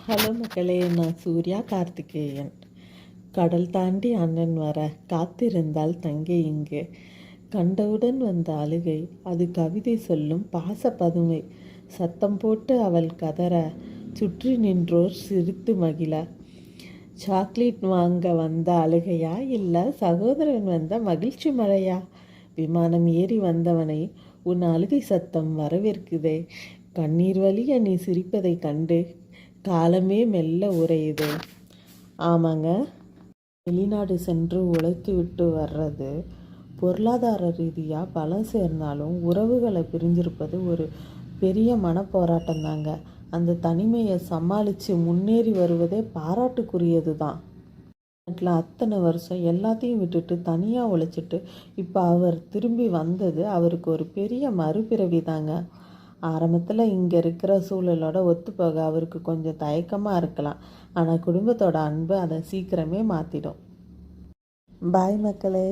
Hello மக்களே, நான் சூர்யா கார்த்திகேயன். கடல் தாண்டி அண்ணன் வர காத்திருந்தால் தங்கை இங்கு. கண்டவுடன் வந்த அழுகை, அது கவிதை சொல்லும் பாச பதுமை. சத்தம் போட்டு அவள் கதற, சுற்றி நின்றோர் சிரித்து மகிழ. சாக்லேட் வாங்க வந்த அழுகையா, இல்லை சகோதரன் வந்த மகிழ்ச்சி மழையா? விமானம் ஏறி வந்தவனை உன் அழுகை சத்தம் வரவேற்குதே. கண்ணீர் வழிய நீ சிரிப்பதை கண்டு காலமே மெல்ல உறையுது. ஆமாங்க, வெளிநாடு சென்று உழைத்து விட்டு வர்றது பொருளாதார ரீதியாக பலம் சேர்ந்தாலும் உறவுகளை பிரிஞ்சிருப்பது ஒரு பெரிய மனப்போராட்டம் தாங்க. அந்த தனிமையை சமாளித்து முன்னேறி வருவதே பாராட்டுக்குரியது தான். அத்தனை வருஷம் எல்லாத்தையும் விட்டுட்டு தனியாக உழைச்சிட்டு இப்போ அவர் திரும்பி வந்தது அவருக்கு ஒரு பெரிய மறுபிறவி தாங்க. ஆரம்பத்தில் இங்கே இருக்கிற சூழலோட ஒத்துப்போக அவருக்கு கொஞ்சம் தயக்கமாக இருக்கலாம். ஆனால் குடும்பத்தோட அன்பு அதை சீக்கிரமே மாற்றிடும். பாய் மக்களே.